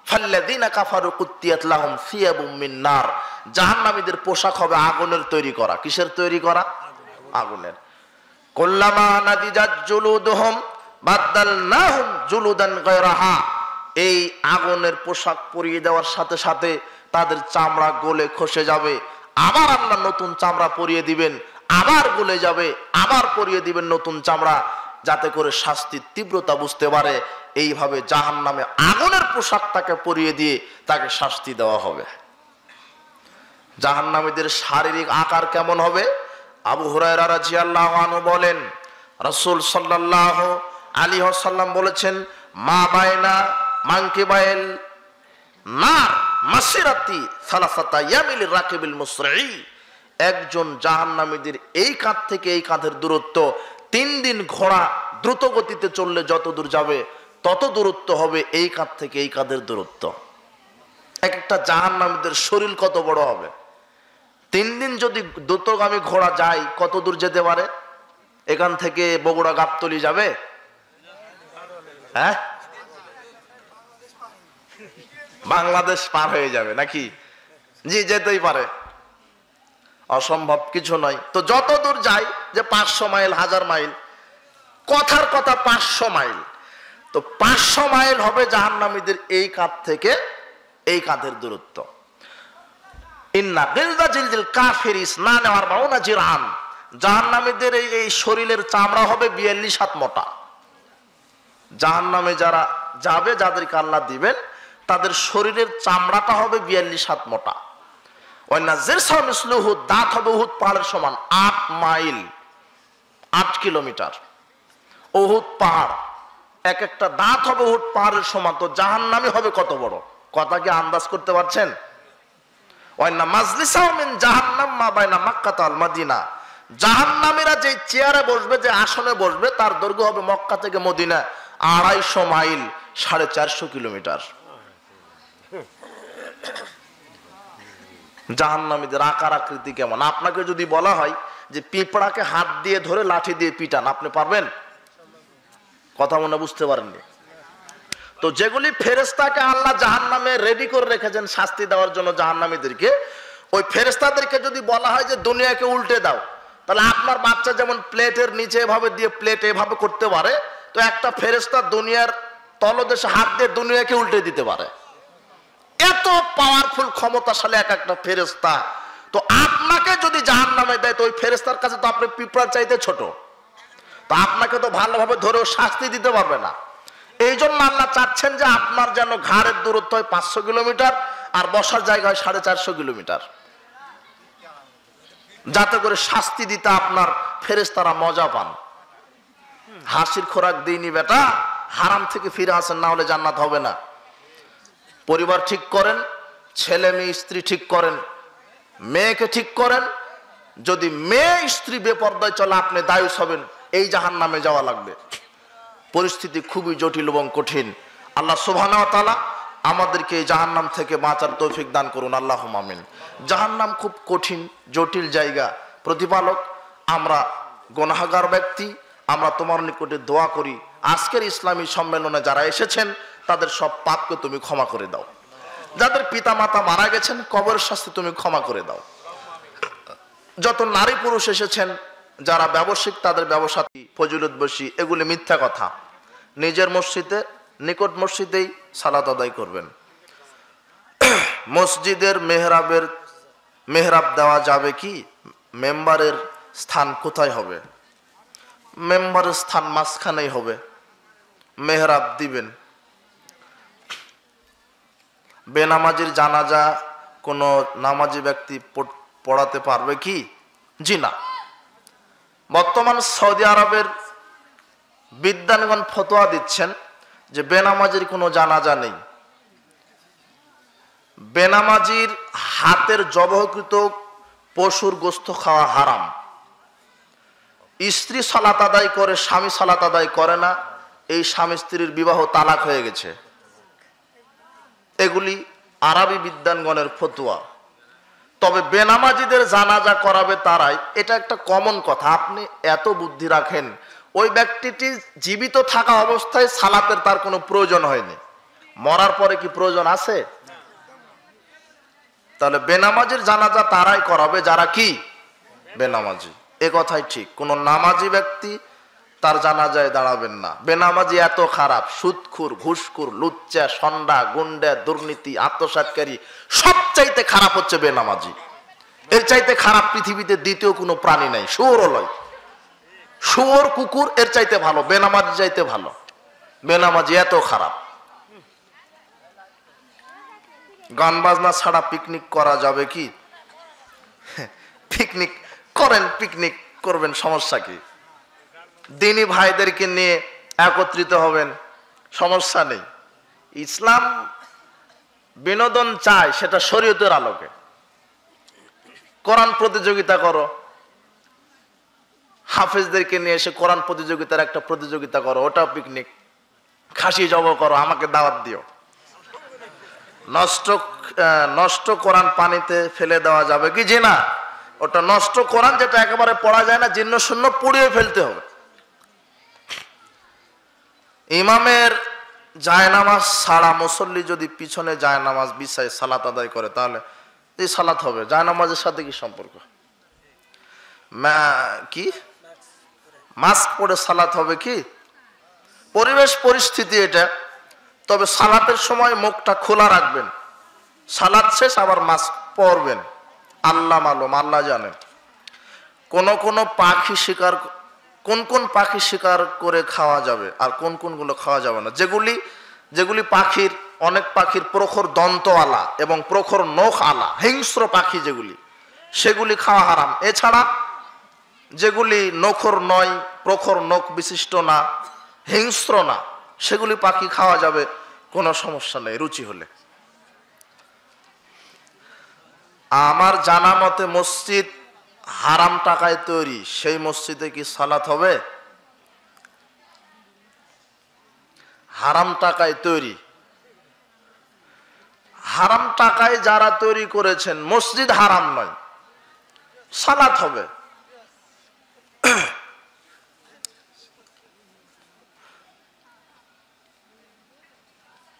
ফাল্লাযীনা কাফারু কুত্তিয়াত লাহুম সিয়াবুম মিন নার, জাহান্নামীদের পোশাক হবে আগুনের তৈরি করা। কিসের তৈরি করা? আগুনের। কুল্লামা নাদিজাত জুলুদুহুম বাদদালনাহুম জুলুদান গায়রাহা, এই আগুনের পোশাক পরিয়ে দেওয়ার সাথে সাথে তাদের চামড়া গলে খসে যাবে, আবার আল্লাহ নতুন চামড়া পরিয়ে দিবেন, আবার গলে যাবে, আবার পরিয়ে দিবেন নতুন চামড়া, যাতে করে শাস্তির তীব্রতা বুঝতে পারে। এইভাবে জাহান্নামে আগুনের পোশাক তাকে পরিয়ে দিয়ে তাকে শাস্তি দেওয়া হবে। জাহান্নামীদের শারীরিক আকার কেমন হবে? আবু হুরায়রা রাদিয়াল্লাহু আনহু বলেন, রাসূল সাল্লাল্লাহু আলাইহি ওয়াসাল্লাম বলেছেন, মা বাইনা মানকিবাইল নার মাসিরাতি সালাসাতা ইয়ামিল রাকিবিল মুসরি, একজন জাহান্নামীদের এই কাঁধ থেকে এই কাঁধের দূরত্ব 3 দিন ঘোড়া দ্রুত গতিতে চললে যত দূর যাবে তত দূরত্ব হবে এই কাঁধ থেকে এই কাঁধের দূরত্ব। এক একটা জাহান্নামীদের শরীর কত বড় হবে! 3 দিন যদি দ্রুতগামী ঘোড়া যায় কত দূর যেতে পারে? এখান থেকে বগুড়া গাবতলী যাবে? হ্যাঁ, বাংলাদেশ পার হয়ে যাবে নাকি? জি, যেতেই পারে। অসম্ভব কিছু নয়। তো যত দূর যাই যে 500 মাইল 1000 মাইল, কথার কথা 500 মাইল, তো 500 মাইল হবে জাহান্নামীদের এই কাঁধ থেকে এই কাঁধের দূরত্ব। ইন্না গিলদা জিলজিল কাফিরিস না নেওয়ার মাউনা জিরান, জাহান্নামীদের এই শরীরের চামড়া হবে 42 হাত মোটা। জাহান্নামে যারা যাবে, যাদেরকে আল্লাহ দিবেন, তাদের শরীরের চামড়াটা হবে 42 হাত মোটা। ওয়ান্না জিরসা মিসলুহু, দাঁত হবে উহুদ পাহাড়ের সমান, 8 মাইল 8 কিলোমিটার। উহুদ পাহাড় এক একটা দাঁত হবে উহুদ পাহাড়ের সমান। তো জাহান্নামী হবে কত বড়, কথা কি আন্দাজ করতে পারছেন? ওয়ান্না মাজলিসা মিন জাহান্নাম মা বাইনা মক্কা ওয়াল মদিনা, জাহান্নামীরা যে চেয়ারে বসবে, যে আসনে বসবে, তার দৈর্ঘ্য হবে মক্কা থেকে মদিনা 250 মাইল 450 কিলোমিটার। জাহান্নামীদের আকার আকৃতি কেমন? আপনাকে যদি বলা হয় যে পিঁপড়াকে হাত দিয়ে ধরে লাঠি দিয়ে পিটান, আপনি পারবেন? কথা মনে বুঝতে পারেননি? তো যেগুলি ফেরেশতাকে আল্লাহ জাহান্নামে রেডি করে রেখেছেন শাস্তি দেওয়ার জন্য জাহান্নামীদেরকে, ওই ফেরেশতাদেরকে যদি বলা হয় যে দুনিয়াকে উল্টে দাও, তাহলে আপনার বাচ্চা যেমন প্লেটের নিচে এভাবে দিয়ে প্লেট এভাবে করতে পারে, তো একটা ফেরেশতা দুনিয়ার তলদেশে হাত দিয়ে দুনিয়াকে উল্টে দিতে পারে। এত পাওয়ারফুল ক্ষমতাশালী এক একটা ফেরেশতা। তো আপনাকে যদি জাহান্নামে দেয়, তো ওই ফেরেশতার কাছে তো আপনি পিঁপড়ার চাইতে ছোট, তো আপনাকে তো ভালোভাবে ধরেও শাস্তি দিতে পারবে না। এই জন্য আল্লাহ চাচ্ছেন যে আপনার যেন ঘাড়ের দূরত্ব হয় 500 কিলোমিটার, আর বসার জায়গা হয় 450 কিলোমিটার, যাতে করে শাস্তি দিতে আপনার ফেরেশতারা মজা পান। হাসির খোরাক দিইনি বেটা, হারাম থেকে ফিরে আসেন, না হলে জান্নাত হবে না। পরিবার ঠিক করেন, ছেলে মেয়ে স্ত্রী ঠিক করেন, মেয়েকে ঠিক করেন। যদি মেয়ে স্ত্রী বেপরদায় চলে, আপনি দায়ুস হবেন, এই জাহান্নামে যাওয়া লাগবে। পরিস্থিতি খুবই জটিল এবং কঠিন। আল্লাহ সুবহানাহু ওয়া তাআলা আমাদেরকে এই জাহান্নাম থেকে বাঁচার তৌফিক দান করুন, আল্লাহুম্মা আমিন। জাহান্নাম খুব কঠিন জটিল জায়গা। প্রতিপালক, আমরা গুনাহগার ব্যক্তি, আমরা তোমার নিকটে দোয়া করি, আজকের ইসলামী সম্মেলনে যারা এসেছেন তাদের সব পাপকে তুমি ক্ষমা করে দাও। যাদের পিতা মাতা মারা গেছেন, কবরের শাস্তি তুমি ক্ষমা করে দাও। যত নারী পুরুষ এসেছেন, যারা ব্যবসায়িক, তাদের ব্যবসা ফজিলত বেশি, এগুলি মিথ্যা কথা। নিজের মসজিদে, নিকট মসজিদেই সালাত আদায় করবেন। মসজিদের মেহরাব দেওয়া যাবে কি? মেম্বারের স্থান কোথায় হবে? মেম্বারের স্থান মাঝখানেই হবে, মেহরাব দিবেন। বেনামাজির জানাজা কোনো নামাজি ব্যক্তি পড়াতে পারবে কি? জি না। বর্তমান সৌদি আরবের বিদ্বানগণ ফতোয়া দিচ্ছেন যে বেনামাজির কোনো জানাজা নেই। বেনামাজির হাতের জবহকৃত পশুর গোশত খাওয়া হারাম। স্ত্রী সালাত আদায় করে, স্বামী সালাত আদায় করে না, এই স্বামী স্ত্রীর বিবাহ তালাক হয়ে গেছে। এগুলি আরবি বিদ্বানগণের ফতোয়া। তবে বেনামাজিদের জানাজা করাবে তারাই, এটা একটা কমন কথা। আপনি এত বুদ্ধি রাখেন, ওই ব্যক্তিটি জীবিত থাকা অবস্থায় সালাতের তার কোনো প্রয়োজন হয়নি, মরার পরে কি প্রয়োজন আছে? তাহলে বেনামাজির জানাজা তারাই করাবে যারা কি বেনামাজি। এ কথাই ঠিক। কোন নামাজি ব্যক্তি তার জানাজায় দাঁড়াবেন না। বেনামাজি এত খারাপ, সুদখুর, ঘুষখুর, লুচ্চা, সন্ডা, গুন্ডা, দুর্নীতি, আত্মসাৎকারী, সবচাইতে খারাপ হচ্ছে বেনামাজি। এর চাইতে খারাপ পৃথিবীতে দ্বিতীয় কোনো প্রাণী নাই। শুয়োরও লয়, শুয়োর কুকুর এর চাইতে ভালো, বেনামাজি চাইতে ভালো। বেনামাজি এত খারাপ। গান বাজনা ছাড়া পিকনিক করা যাবে কি? পিকনিক করেন, পিকনিক করবেন, সমস্যা কি? দিনী ভাইদেরকে নিয়ে একত্রিত হবেন, সমস্যা নেই। ইসলাম বিনোদন চায়, সেটা শরীয়তের আলোকে। কোরআন প্রতিযোগিতা করো, হাফেজদেরকে নিয়ে এসে কোরআন প্রতিযোগিতার একটা প্রতিযোগিতা করো, ওটাও পিকনিক। খাসি জব করো, আমাকে দাওয়াত দিও। নষ্ট কোরআন পানিতে ফেলে দেওয়া যাবে কি? জি না। ওটা নষ্ট কোরআন, যেটা একেবারে পড়া যায় না, জীর্ণ শূন্য, পুড়িয়ে ফেলতে হবে। ইমামের জায়নামাজ ছাড়া মুসল্লি যদি পিছনে জায়নামাজ বিছায় সালাত আদায় করে, তাহলে এই সালাত হবে? জায়নামাজের সাথে কি সম্পর্ক? কি মাস্ক পরে সালাত হবে কি? পরিবেশ পরিস্থিতি এটা। তবে সালাতের সময় মুখটা খোলা রাখবেন, সালাত শেষ আবার মাস্ক পরবেন। আল্লাহ মালুম, আল্লাহ জানেন। কোন পাখি শিকার, কোন পাখি শিকার করে খাওয়া যাবে আর কোনগুলো খাওয়া যাবে না। যেগুলি পাখির, অনেক পাখির প্রখর দন্তওয়ালা এবং প্রখর নখ আলা, হিংস্র পাখি যেগুলি, সেগুলি খাওয়া হারাম। এছাড়া যেগুলি নখর নয়, প্রখর নখ বিশিষ্ট না, হিংস্র না, সেগুলি পাখি খাওয়া যাবে, কোনো সমস্যা নেই রুচি হলে। আমার জানা মতে মসজিদ হারাম টাকায় তৈরি, সেই মসজিদে কি সালাত হবে? হারাম টাকায় তৈরি, হারাম টাকায় যারা তৈরি করেছেন, মসজিদ হারাম নয়, সালাত হবে।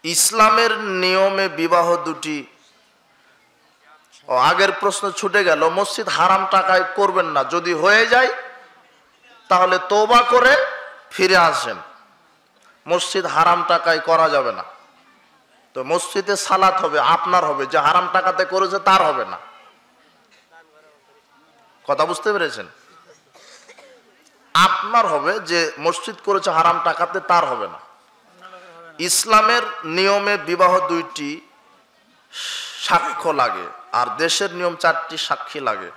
ইসলামের নিয়মে বিবাহ দুটি, আগের প্রশ্ন ছুটে গেল। মসজিদ হারাম টাকায় করবেন না, যদি হয়ে যায় তাহলে তওবা করে ফিরে আসেন। মসজিদ হারাম টাকায় করা যাবে না। তো মসজিদে সালাত হবে, আপনার হবে, যে হারাম টাকাতে করেছে তার হবে না। কথা বুঝতে পেরেছেন? আপনার হবে, যে মসজিদ করেছে হারাম টাকাতে, তার হবে না। ইসলামের নিয়মে বিবাহ দুইটি সাক্ষ্য লাগে, আর দেশের নিয়ম 4টি সাক্ষী লাগে।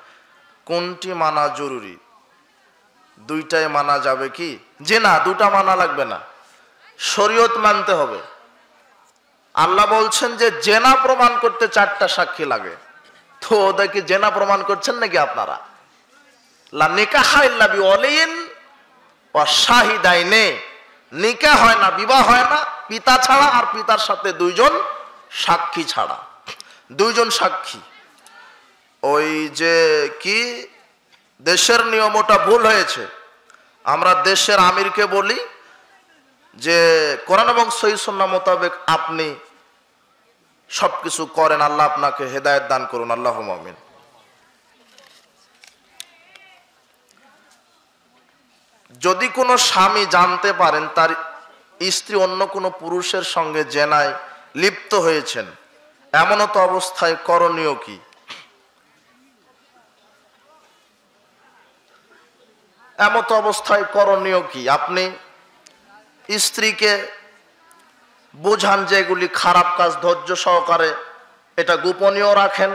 কোনটি মানা জরুরি? দুইটাই মানা যাবে কি? যে না, দুটা মানা লাগবে না, শরীয়ত মানতে হবে। আল্লাহ বলছেন যে জেনা প্রমাণ করতে 4টা সাক্ষী লাগে। তো ওদেরকে জেনা প্রমাণ করছেন নাকি আপনারা? লা নিকাহা ইল্লা বিওয়ালিন ওয়া শাহিদাইনে, নিকাহ হয় না, বিবাহ হয় না পিতা ছাড়া আর পিতার সাথে 2জন সাক্ষী ছাড়া। 2জন সাক্ষী। ওই যে কি দেশের নিয়ম, ওটা ভুল হয়েছে। আমরা দেশের আমিরকে বলি যে কোরআন এবং সহিহ সুন্নাহ মোতাবেক আপনি সবকিছু করেন, আল্লাহ আপনাকে হেদায়েত দান করুন, আল্লাহুম্মা আমিন। যদি কোনো স্বামী জানতে পারেন তার স্ত্রী অন্য কোনো পুরুষের সঙ্গে জেনায় লিপ্ত হয়েছেন, এমনত অবস্থায় করণীয় কি? এমত অবস্থায় করণীয় কি? আপনি স্ত্রীকে বোঝান যে এগুলি খারাপ কাজ, ধৈর্য সহকারে এটা গোপনীয় রাখেন।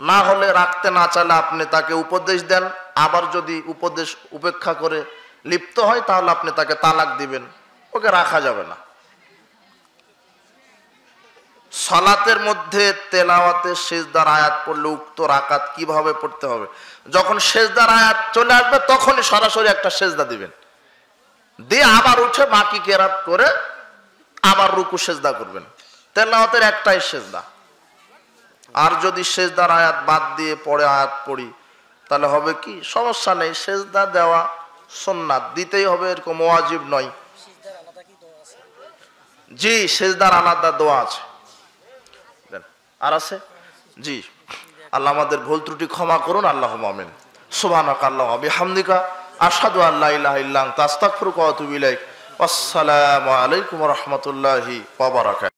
না হলে রাখতে না চাইলে আপনি তাকে উপদেশ দেন। আবার যদি উপদেশ উপেক্ষা করে লিপ্ত হয় তাহলে আপনি তাকে তালাক দিবেন, ওকে রাখা যাবে না। সালাতের মধ্যে তেলাওয়াতে সেজদার আয়াত পড়লে উক্ত রাকাত কিভাবে পড়তে হবে? যখন সেজদার আয়াত চলে আসবে তখনই সরাসরি একটা সেজদা দিবেন, দিয়ে আবার উঠে বাকি কেরাত করে আবার রুকু সেজদা করবেন। তেলাওয়াতের একটাই সেজদা। আর যদি সেজদার আয়াত বাদ দিয়ে পরে আয়াত পড়ি তাহলে হবে কি? সমস্যা নেই, সেজদা দেওয়া সুন্নাত, দিতেই হবে, এরকম ওয়াজিব নয়। জি, সেজদার আলাদা দোয়া আছে। আর আছে? জি। আল্লাহ আমাদের ভুল ত্রুটি ক্ষমা করুন, আল্লাহুম্মা আমিন। সুবহানাকা আল্লাহুম্মা বিহামদিকা আশহাদু আল্লা ইলাহা ইল্লা আনতা আস্তাগফিরুকা ওয়া আতুবু ইলাইক। আসসালামু আলাইকুম ওয়া রাহমাতুল্লাহি ওয়া বারাকাতুহু।